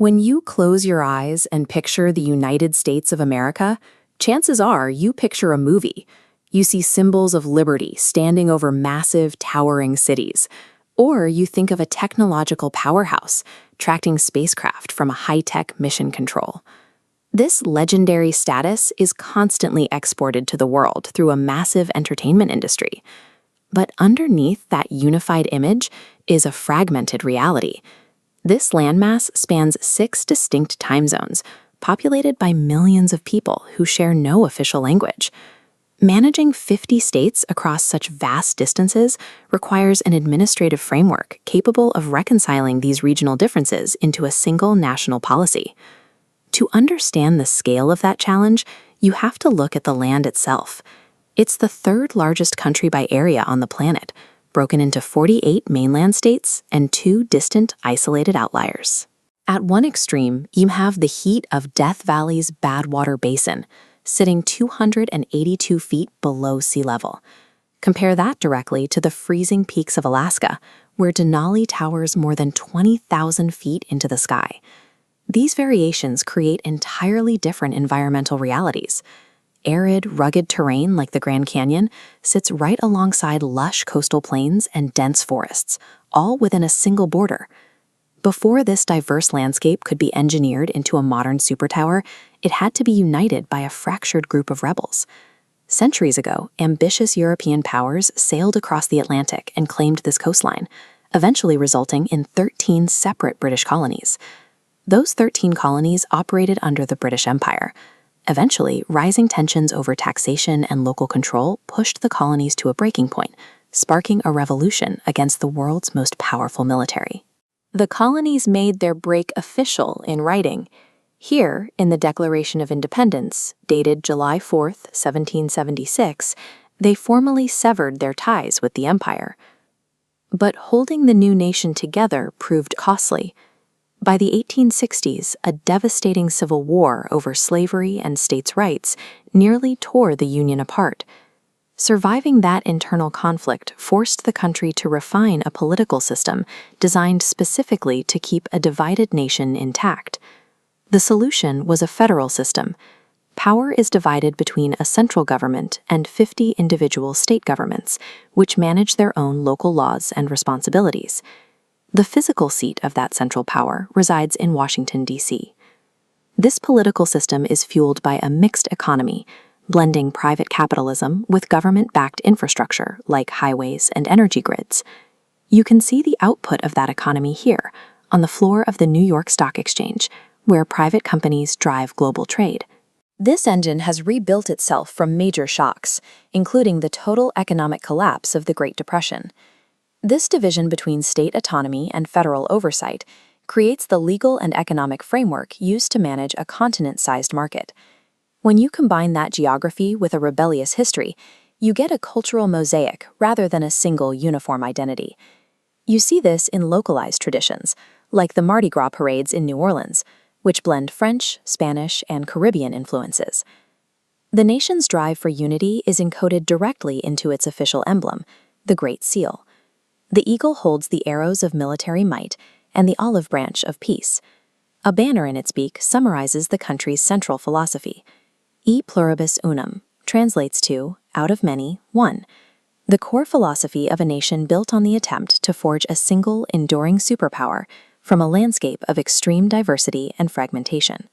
When you close your eyes and picture the United States of America, chances are you picture a movie. You see symbols of liberty standing over massive, towering cities. Or you think of a technological powerhouse tracking spacecraft from a high-tech mission control. This legendary status is constantly exported to the world through a massive entertainment industry. But underneath that unified image is a fragmented reality. This landmass spans 6 distinct time zones, populated by millions of people who share no official language. Managing 50 states across such vast distances requires an administrative framework capable of reconciling these regional differences into a single national policy. To understand the scale of that challenge, you have to look at the land itself. It's the third largest country by area on the planet, broken into 48 mainland states and 2 distant, isolated outliers. At one extreme, you have the heat of Death Valley's Badwater Basin, sitting 282 feet below sea level. Compare that directly to the freezing peaks of Alaska, where Denali towers more than 20,000 feet into the sky. These variations create entirely different environmental realities. Arid, rugged terrain like the Grand Canyon sits right alongside lush coastal plains and dense forests, all within a single border. Before this diverse landscape could be engineered into a modern supertower, it had to be united by a fractured group of rebels. Centuries ago, ambitious European powers sailed across the Atlantic and claimed this coastline, eventually resulting in 13 separate British colonies. Those 13 colonies operated under the British Empire. Eventually, rising tensions over taxation and local control pushed the colonies to a breaking point, sparking a revolution against the world's most powerful military. The colonies made their break official in writing. Here, in the Declaration of Independence, dated July 4, 1776, they formally severed their ties with the empire. But holding the new nation together proved costly. By the 1860s, a devastating civil war over slavery and states' rights nearly tore the Union apart. Surviving that internal conflict forced the country to refine a political system designed specifically to keep a divided nation intact. The solution was a federal system. Power is divided between a central government and 50 individual state governments, which manage their own local laws and responsibilities. The physical seat of that central power resides in Washington, D.C. This political system is fueled by a mixed economy, blending private capitalism with government-backed infrastructure like highways and energy grids. You can see the output of that economy here, on the floor of the New York Stock Exchange, where private companies drive global trade. This engine has rebuilt itself from major shocks, including the total economic collapse of the Great Depression. This division between state autonomy and federal oversight creates the legal and economic framework used to manage a continent-sized market. When you combine that geography with a rebellious history, you get a cultural mosaic rather than a single uniform identity. You see this in localized traditions, like the Mardi Gras parades in New Orleans, which blend French, Spanish, and Caribbean influences. The nation's drive for unity is encoded directly into its official emblem, the Great Seal. The eagle holds the arrows of military might and the olive branch of peace. A banner in its beak summarizes the country's central philosophy. E pluribus unum translates to, out of many, one, the core philosophy of a nation built on the attempt to forge a single, enduring superpower from a landscape of extreme diversity and fragmentation.